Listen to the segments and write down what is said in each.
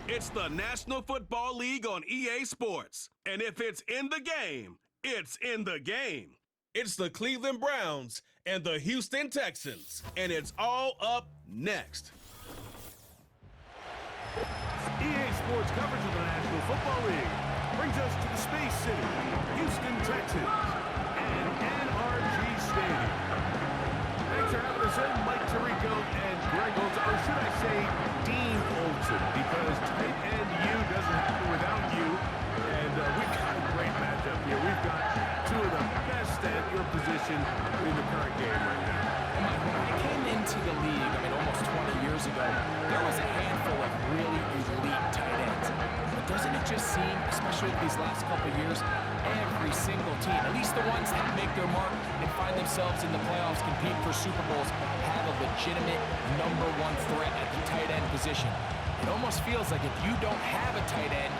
It's the National Football League on EA Sports. And if it's in the game, it's in the game. It's the Cleveland Browns and the Houston Texans. And it's all up next. EA Sports coverage of the National Football League brings us to the Space City, Houston, Texas, and NRG Stadium. Thanks for having us in, Mike Tirico and Greg Olson, or should I say Dean Olson, because tight end U doesn't happen without you. And we've got a great matchup here. We've got two of the best at your position in the current game right now. When I came into the league, almost 20 years ago, there was a handful of really elite tight ends. But doesn't it just seem, especially these last couple of years, every single team, at least the ones that make their mark and find themselves in the playoffs, compete for Super Bowls, have a legitimate number one threat at the tight end position. It almost feels like if you don't have a tight end,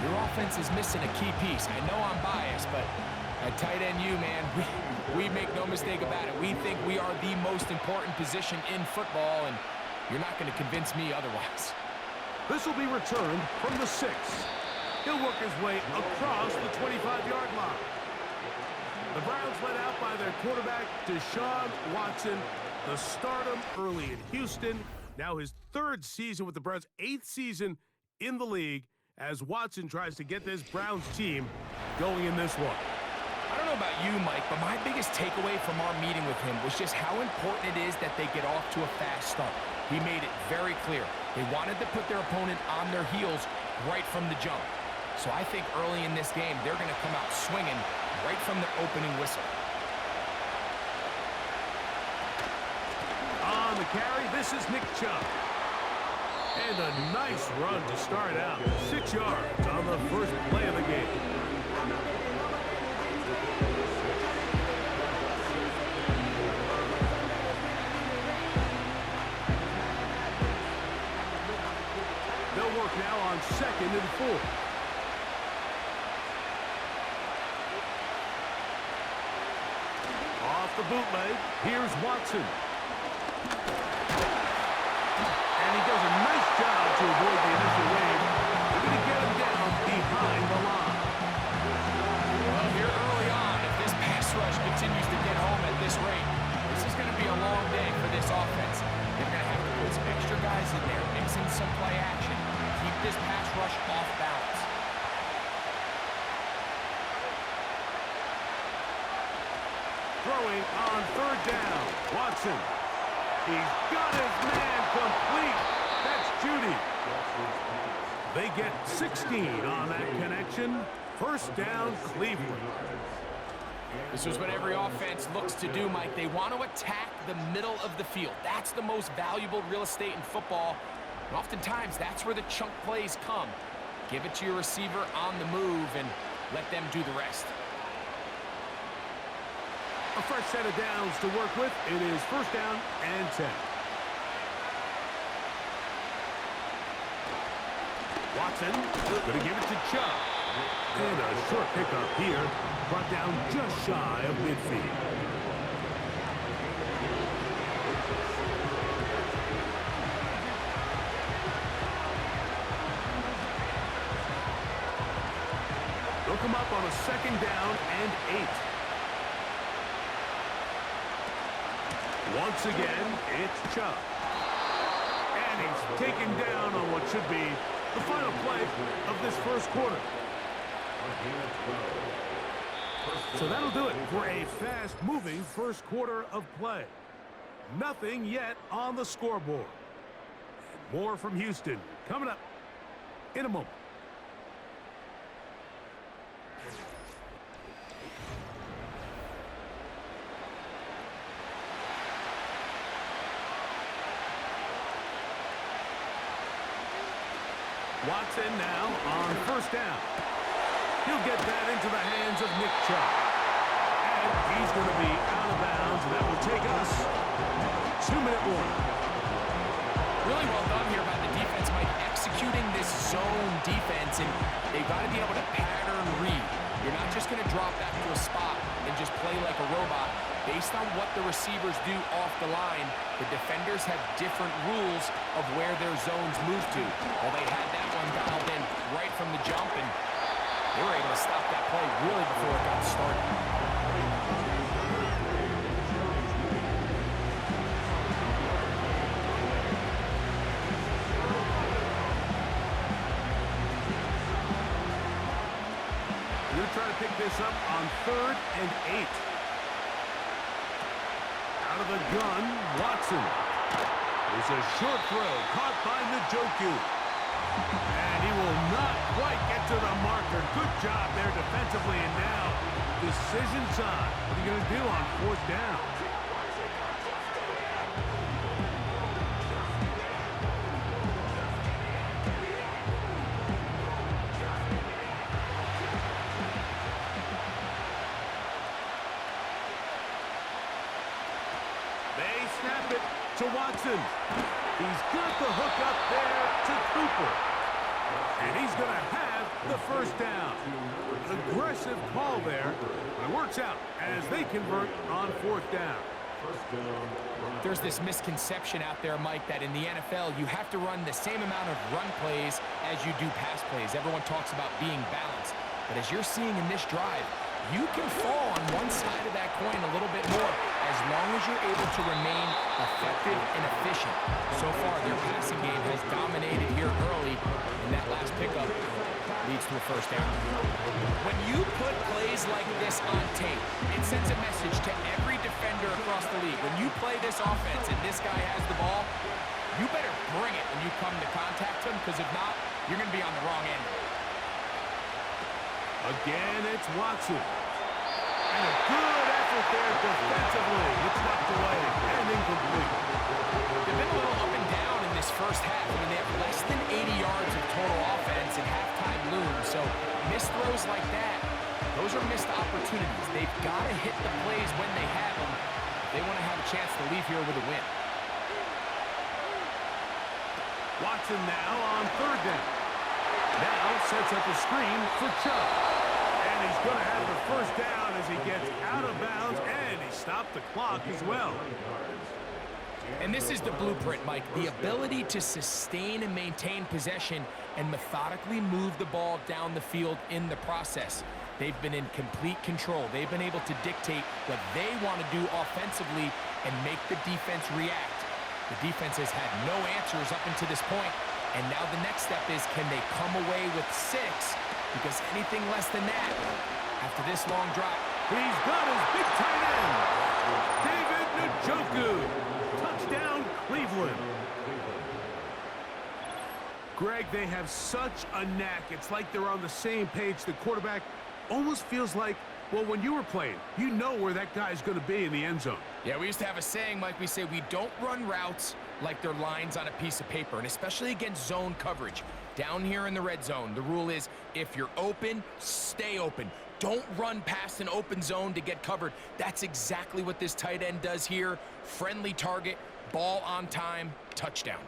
your offense is missing a key piece. I know I'm biased, but at tight end you, man, we make no mistake about it. We think we are the most important position in football, and you're not going to convince me otherwise. This will be returned from the 6. He'll work his way across the 25-yard line. The Browns led out by their quarterback, Deshaun Watson, the stardom early in Houston. Now his 3rd season with the Browns, 8th season in the league, as Watson tries to get this Browns team going in this one. I don't know about you, Mike, but my biggest takeaway from our meeting with him was just how important it is that they get off to a fast start. He made it very clear. They wanted to put their opponent on their heels right from the jump. So I think early in this game, they're going to come out swinging right from the opening whistle. On the carry, this is Nick Chubb. And a nice run to start out. 6 yards on the first play of the game. They'll work now on 2nd and 4. Off the bootleg, here's Watson. And he does a nice job to avoid the initial wave. They're going to get him down behind the line. Well, here early on, if this pass rush continues to get home at this rate, this is going to be a long day for this offense. They're going to have to put some extra guys in there, mix in some play action, keep this pass rush off balance. Throwing on 3rd down, Watson. He's got his man complete. That's Judy. They get 16 on that connection. 1st down, Cleveland. This is what every offense looks to do, Mike. They want to attack the middle of the field. That's the most valuable real estate in football. And oftentimes, that's where the chunk plays come. Give it to your receiver on the move and let them do the rest. A fresh set of downs to work with. It is 1st down and 10. Watson going to give it to Chubb. And a short pickup here, brought down just shy of midfield. They'll come up on a 2nd down and 8. Once again, it's Chubb. And he's taken down on what should be the final play of this 1st quarter. So that'll do it for a fast-moving 1st quarter of play. Nothing yet on the scoreboard. More from Houston coming up in a moment. Watson now on 1st down. He'll get that into the hands of Nick Chubb. And he's going to be out of bounds, and that will take us 2-minute warning. Really well done here by the defense, Mike, executing this zone defense, and they've got to be able to pattern read. You're not just going to drop back to a spot and just play like a robot. Based on what the receivers do off the line, the defenders have different rules of where their zones move to. Well, they had that one dialed in right from the jump, and they were able to stop that play really before it got started. They're trying to pick this up on 3rd and 8. Out of the gun, Watson. It's a short throw, caught by Njoku. And he will not quite get to the marker. Good job there defensively, and now decision time. What are you going to do on 4th down? They snap it to Watson. He's got the hook up there to Cooper. And he's going to have the 1st down. Aggressive call there, but it works out as they convert on 4th down. There's this misconception out there, Mike, that in the NFL you have to run the same amount of run plays as you do pass plays. Everyone talks about being balanced. But as you're seeing in this drive, you can fall on one side of that coin a little bit more as long as you're able to remain effective and efficient. So far, their passing game has dominated here early, and that last pickup leads to a 1st down. When you put plays like this on tape, it sends a message to every defender across the league. When you play this offense and this guy has the ball, you better bring it when you come to contact him, because if not, you're going to be on the wrong end of it. Again, it's Watson. And a good effort there defensively. It's knocked away and incomplete. They've been a little up and down in this first half. I mean, they have less than 80 yards of total offense and halftime looms. So missed throws like that, those are missed opportunities. They've got to hit the plays when they have them if they want to have a chance to leave here with a win. Watson now on 3rd down. Now sets up a screen for Chubb. And he's going to have the 1st down as he gets out of bounds, and he stopped the clock as well. And this is the blueprint, Mike. The ability to sustain and maintain possession and methodically move the ball down the field in the process. They've been in complete control. They've been able to dictate what they want to do offensively and make the defense react. The defense has had no answers up until this point. And now the next step is, can they come away with 6? Because anything less than that, after this long drive. He's got his big tight end, David Njoku. Touchdown, Cleveland. Greg, they have such a knack. It's like they're on the same page. The quarterback almost feels like, well, when you were playing, you know where that guy's going to be in the end zone. Yeah, we used to have a saying, Mike. We say we don't run routes like they're lines on a piece of paper, and especially against zone coverage. Down here in the red zone, the rule is if you're open, stay open. Don't run past an open zone to get covered. That's exactly what this tight end does here. Friendly target, ball on time, touchdown.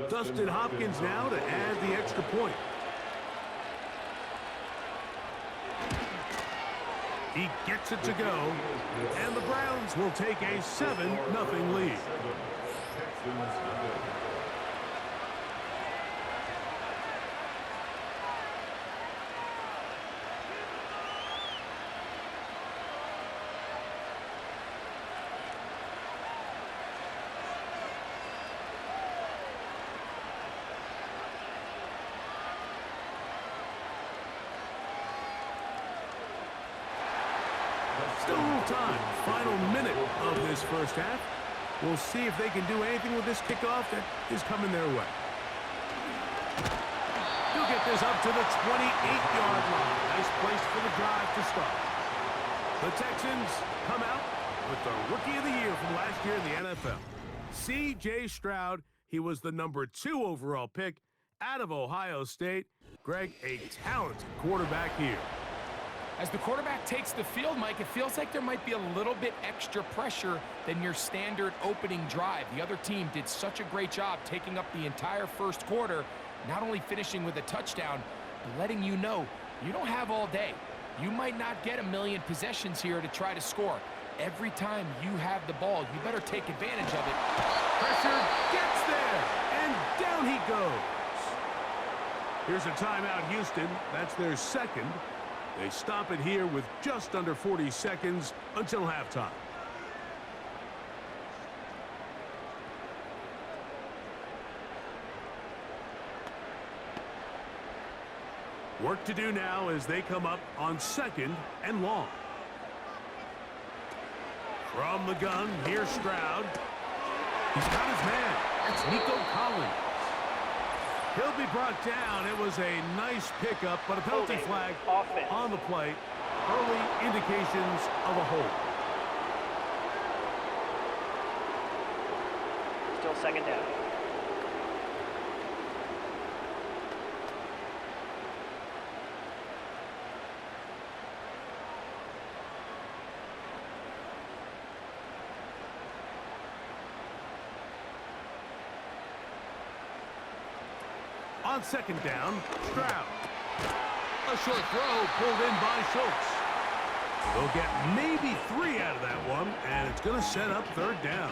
Dustin Hopkins now to add the extra point. He gets it to go, and the Browns will take a 7-0 lead. Still a little time. Final minute of this first half. We'll see if they can do anything with this kickoff that is coming their way. He'll get this up to the 28-yard line. Nice place for the drive to start. The Texans come out with the Rookie of the Year from last year in the NFL. C.J. Stroud, he was the number 2 overall pick out of Ohio State. Greg, a talented quarterback here. As the quarterback takes the field, Mike, it feels like there might be a little bit extra pressure than your standard opening drive. The other team did such a great job taking up the entire first quarter, not only finishing with a touchdown, but letting you know you don't have all day. You might not get a million possessions here to try to score. Every time you have the ball, you better take advantage of it. Pressure gets there, and down he goes. Here's a timeout, Houston. That's their second. They stop it here with just under 40 seconds until halftime. Work to do now as they come up on 2nd and long. From the gun, here's Stroud. He's got his man. It's Nico Collins. He'll be brought down. It was a nice pickup, but a penalty flag on the play. Early indications of a hold. Still 2nd down. On 2nd down, Stroud. A short throw pulled in by Schultz. They'll get maybe 3 out of that one, and it's going to set up 3rd down.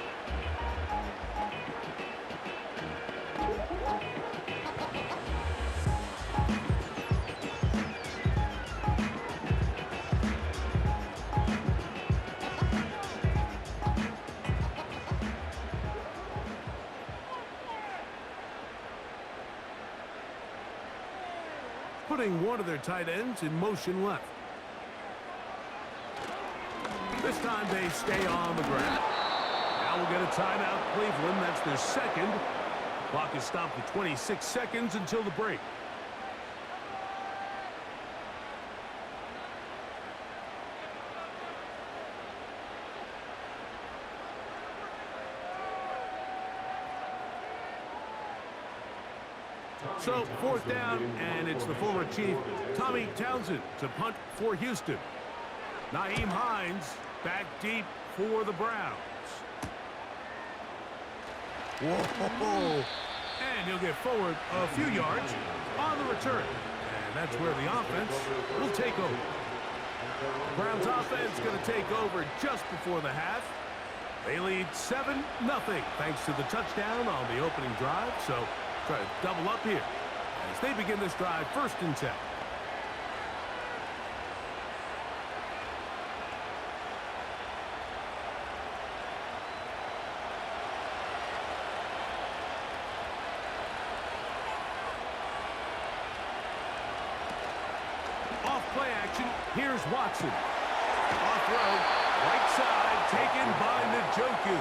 Putting one of their tight ends in motion left. This time they stay on the ground. Now we'll get a timeout, Cleveland. That's their second. The clock is stopped at 26 seconds until the break. So 4th down, and it's the former Chief, Tommy Townsend, to punt for Houston. Nyheim Hines back deep for the Browns. Whoa! And he'll get forward a few yards on the return. And that's where the offense will take over. The Browns offense going to take over just before the half. They lead 7-0 thanks to the touchdown on the opening drive. So try to double up here as they begin this drive 1st and 10. Off play action, here's Watson. Off road, right side, taken by Njoku.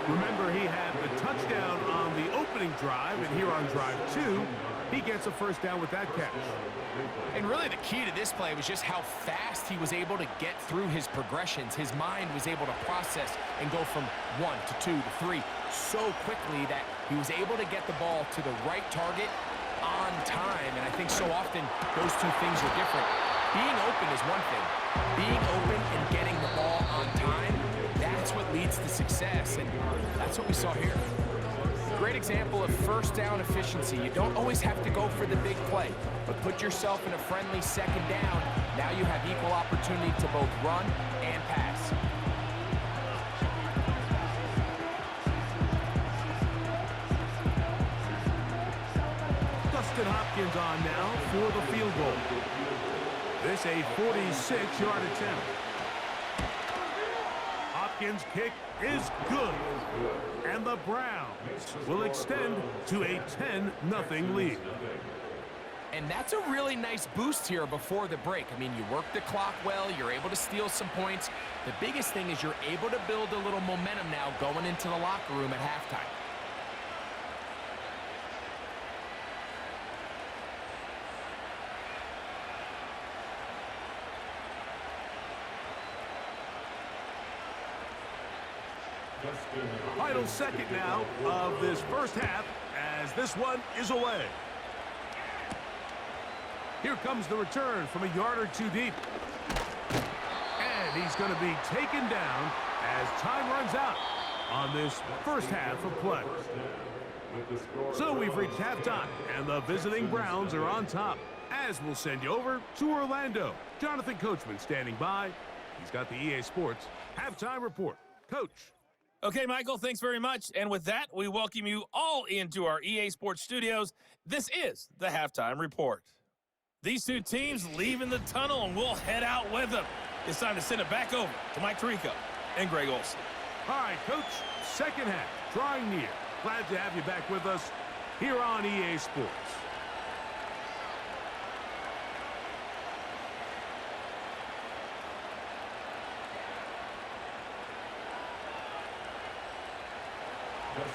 Remember, he had the touchdown on the opening drive, and here on drive 2, he gets a 1st down with that catch. And really the key to this play was just how fast he was able to get through his progressions. His mind was able to process and go from 1 to 2 to 3 so quickly that he was able to get the ball to the right target on time. And I think so often those two things are different. Being open is one thing. Being open and getting the ball on time, that's what leads to success, and that's what we saw here. Great example of 1st down efficiency. You don't always have to go for the big play, but put yourself in a friendly 2nd down. Now you have equal opportunity to both run and pass. Dustin Hopkins on now for the field goal. This a 46-yard attempt. Hopkins' kick is good. And the Browns will extend to a 10-0 lead. And that's a really nice boost here before the break. I mean, you work the clock well, you're able to steal some points. The biggest thing is you're able to build a little momentum now going into the locker room at halftime. Final second now of this 1st half as this one is away. Here comes the return from a yard or 2 deep. And he's going to be taken down as time runs out on this 1st half of play. So we've reached halftime, and the visiting Browns are on top, as we'll send you over to Orlando. Jonathan Coachman standing by. He's got the EA Sports halftime report. Coach. Okay, Michael, thanks very much. And with that, we welcome you all into our EA Sports studios. This is the halftime report. These two teams leaving the tunnel, and we'll head out with them. It's time to send it back over to Mike Tirico and Greg Olson. All right, Coach, second half, drawing near. Glad to have you back with us here on EA Sports.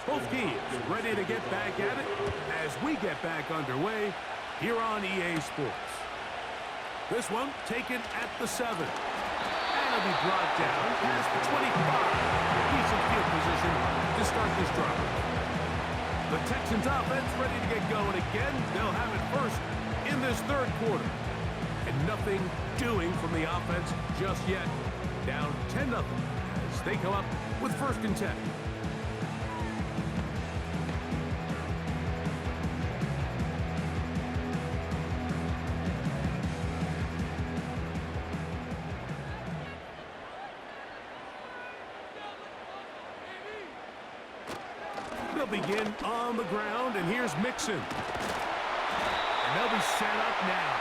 Both teams ready to get back at it as we get back underway here on EA Sports. This one taken at the 7. And it'll be brought down past the 25. Decent field position to start this drive. The Texans offense ready to get going again. They'll have it first in this third quarter. And nothing doing from the offense just yet. Down 10-0 as they come up with first and 10. Begin on the ground, and here's Mixon. And they'll be set up now.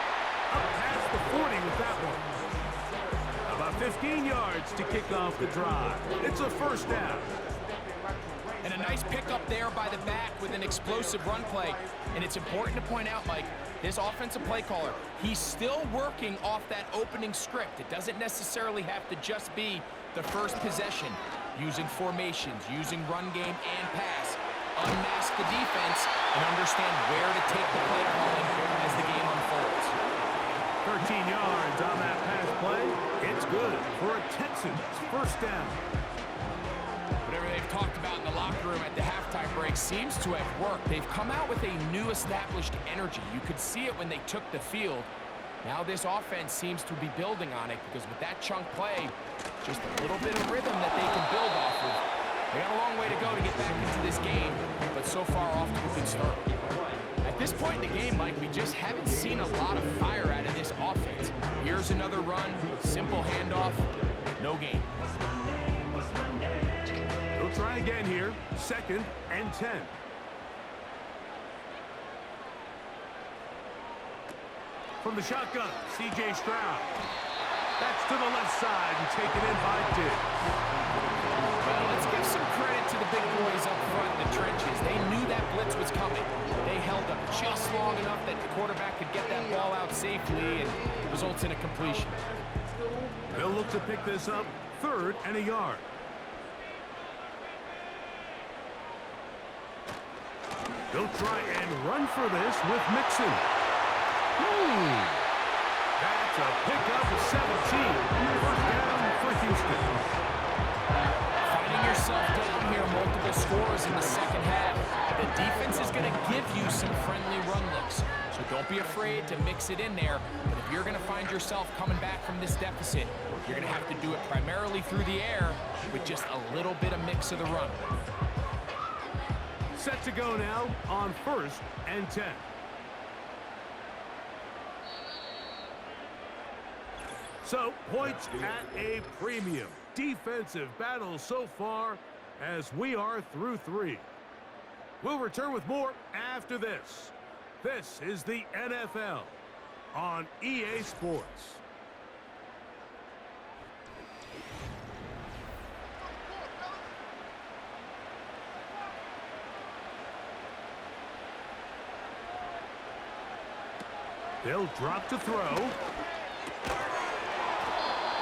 Up past the 40 with that one. About 15 yards to kick off the drive. It's a first down. And a nice pickup there by the back with an explosive run play. And it's important to point out, Mike, this offensive play caller, he's still working off that opening script. It doesn't necessarily have to just be the first possession. Using formations, using run game and pass. Unmask the defense and understand where to take the play calling as the game unfolds. 13 yards on that pass play. It's good for a Texans first down. Whatever they've talked about in the locker room at the halftime break seems to have worked. They've come out with a new established energy. You could see it when they took the field. Now this offense seems to be building on it because with that chunk play, just a little bit of rhythm that they can build off of. They got a long way to go to get back into this game, but so far off to a good start. At this point in the game, Mike, we just haven't seen a lot of fire out of this offense. Here's another run, simple handoff, no gain. They'll try again here, second and 10. From the shotgun, C.J. Stroud. That's to the left side and taken in by Diggs. Well, let's give some credit to the big boys up front in the trenches. They knew that blitz was coming. They held up just long enough that the quarterback could get that ball out safely and results in a completion. They'll look to pick this up, third and a yard. They'll try and run for this with Mixon. That's a pickup of 17. First down for Houston. Finding yourself down here, multiple scores in the second half. The defense is going to give you some friendly run looks. So don't be afraid to mix it in there. But if you're going to find yourself coming back from this deficit, you're going to have to do it primarily through the air with just a little bit of mix of the run. Set to go now on first and 10. So, points at a premium. Defensive battle so far as we are through 3. We'll return with more after this. This is the NFL on EA Sports. They'll drop to throw.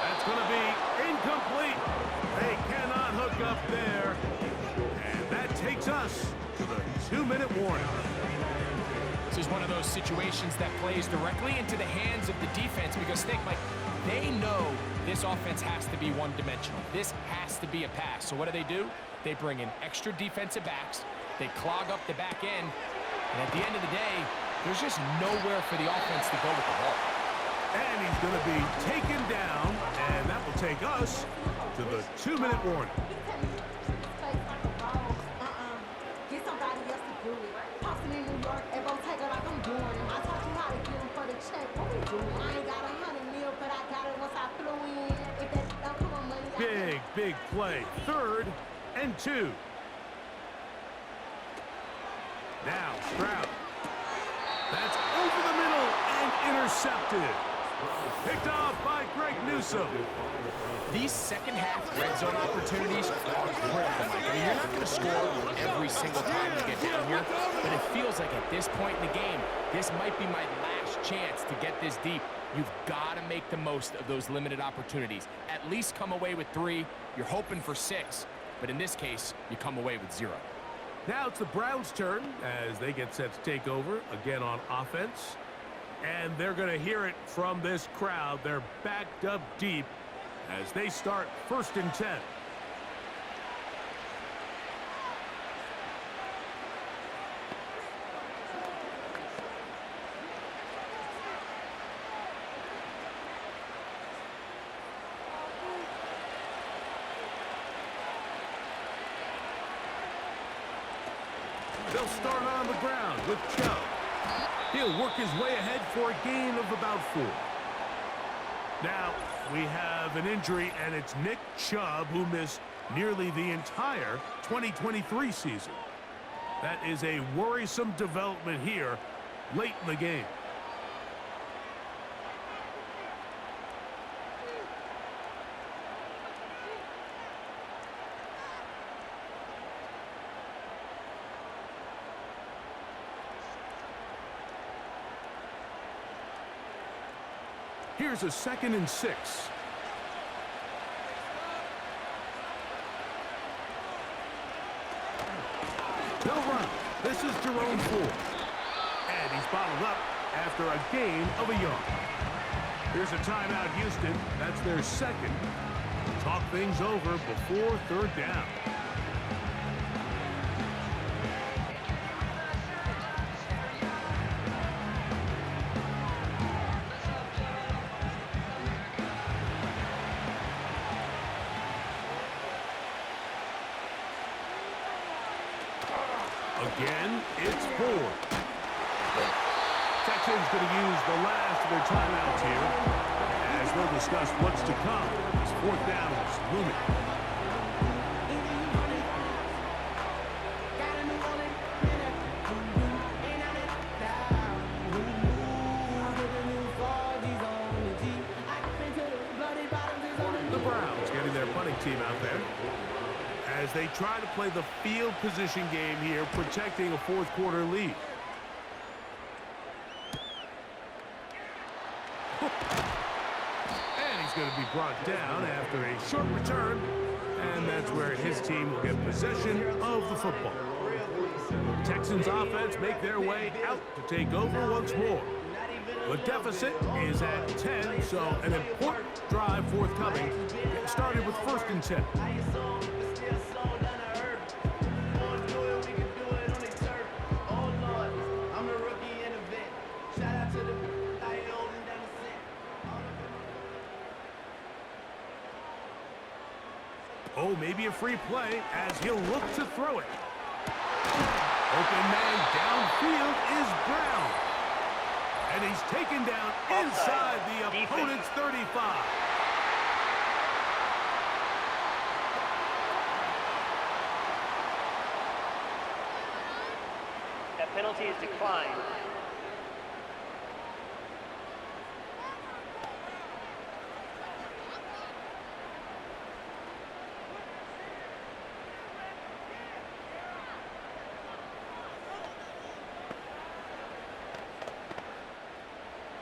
That's going to be incomplete. They cannot hook up there. And that takes us to the 2-minute warning. This is one of those situations that plays directly into the hands of the defense because think, Mike, they know this offense has to be one-dimensional. This has to be a pass. So what do? They bring in extra defensive backs. They clog up the back end. And at the end of the day, there's just nowhere for the offense to go with the ball. And he's going to be taken down, and that will take us to the 2-minute warning. nobody else to do it. Posting in New York, Evo take it like I'm doing it. I taught you how to get them for the check. What we doing? I ain't got 100 mil, but I got it once I flew in. If that don't come on money, Big play. 3rd and 2. Now Stroud. That's over the middle and intercepted. Picked off by Greg Newsome. These second-half red zone opportunities are critical, Mike. I mean, you're not going to score every single time you get down here, but it feels like at this point in the game, this might be my last chance to get this deep. You've got to make the most of those limited opportunities. At least come away with 3. You're hoping for 6, but in this case, you come away with 0. Now it's the Browns' turn as they get set to take over again on offense. And they're going to hear it from this crowd. They're backed up deep as they start 1st and 10. They'll start on the ground with Chubb. He'll work his way ahead for a gain of about 4. Now, we have an injury, and it's Nick Chubb, who missed nearly the entire 2023 season. That is a worrisome development here late in the game. Here's a 2nd and 6. They'll run. This is Jerome Ford. And he's bottled up after a gain of a yard. Here's a timeout, Houston. That's their 2nd. Talk things over before 3rd down. Again, it's Ford. Texans going to use the last of their timeouts here as we'll discuss what's to come as 4th down is looming. The Browns getting their punting team out there as they try to play the field position game here, protecting a 4th quarter lead. And he's going to be brought down after a short return, and that's where his team will get possession of the football. Texans offense make their way out to take over once more. The deficit is at 10, so an important drive forthcoming. It started with 1st and 10. Oh, maybe a free play as he'll look to throw it. Open man downfield is Brown. And he's taken down inside the opponent's 35. That penalty is declined.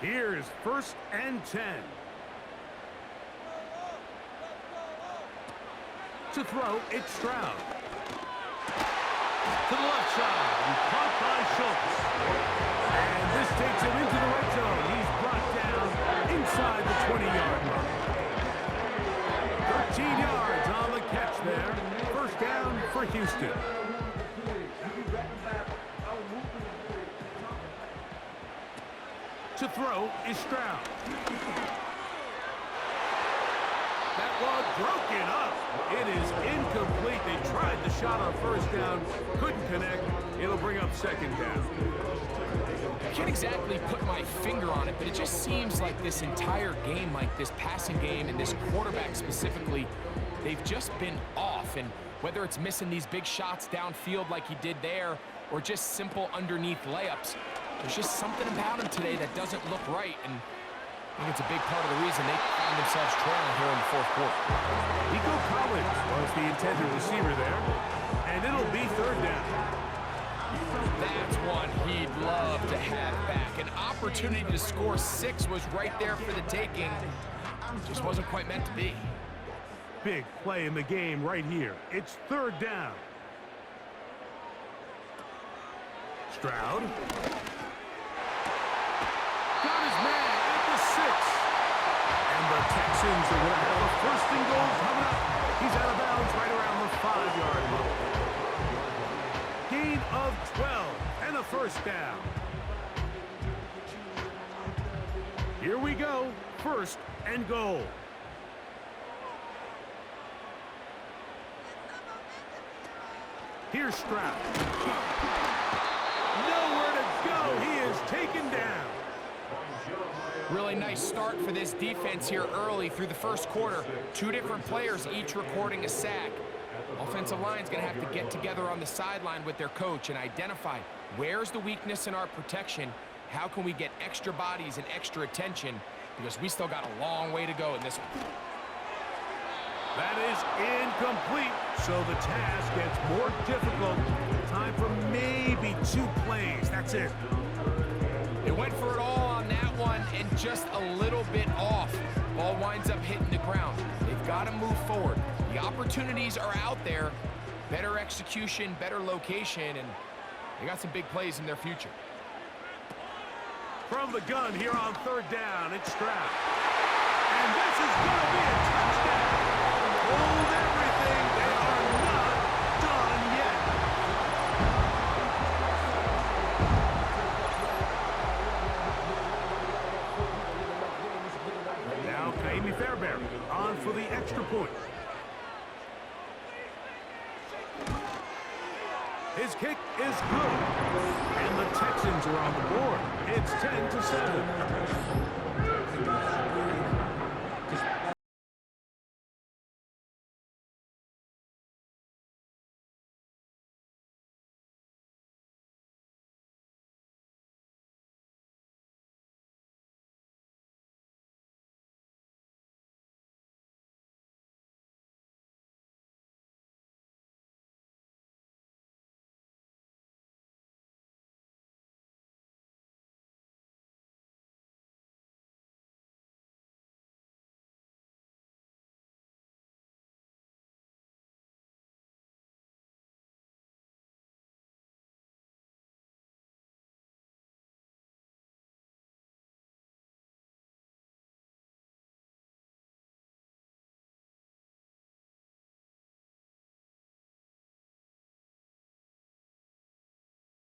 Here's 1st and 10. To throw, it's Stroud. To the left side, and caught by Schultz. And this takes him into the red zone. He's brought down inside the 20-yard line. 13 yards on the catch there. 1st down for Houston. To throw is Stroud. That broken up. It is incomplete. They tried the shot on first down, couldn't connect. It'll bring up second down. I can't exactly put my finger on it, but it just seems like this entire game, like this passing game and this quarterback specifically, they've just been off. And whether it's missing these big shots downfield like he did there or just simple underneath layups, there's just something about him today that doesn't look right. And I think it's a big part of the reason they found themselves trailing here in the fourth quarter. Nico Collins was the intended receiver there, and it'll be third down. That's one he'd love to have back. An opportunity to score 6 was right there for the taking. Just wasn't quite meant to be. Big play in the game right here. It's third down. Stroud. Got his man at the 6. And the Texans are going to have a first and goal coming up. He's out of bounds right around the 5-yard line. Gain of 12 and a first down. Here we go. First and goal. Here's Stroud. Nowhere to go. He is taken down. Really nice start for this defense here early through the first quarter. 2 different players each recording a sack. Offensive line's going to have to get together on the sideline with their coach and identify where's the weakness in our protection, how can we get extra bodies and extra attention, because we still got a long way to go in this one. That is incomplete, so the task gets more difficult. Time for maybe 2 plays. That's it. They went for it all on that one and just a little bit off. Ball winds up hitting the ground. They've got to move forward. The opportunities are out there. Better execution, better location, and they got some big plays in their future. From the gun here on third down, it's Stroud. And this is going to be a touchdown. Hold everything. They are not done yet. Now Kaimi Fairbairn on for the extra point. His kick is good. And the Texans are on the board. It's 10-7.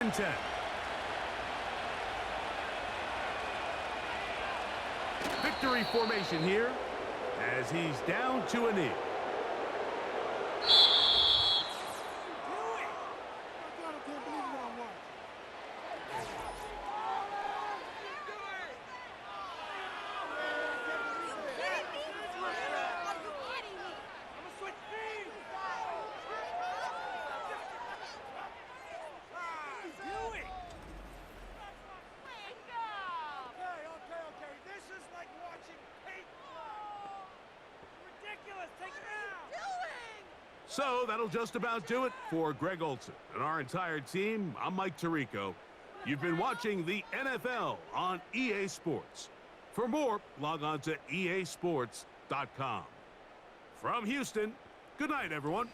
And 10. Victory formation here as he's down to a knee. So that'll just about do it for Greg Olson and our entire team. I'm Mike Tirico. You've been watching the NFL on EA Sports. For more, log on to easports.com. From Houston, good night, everyone.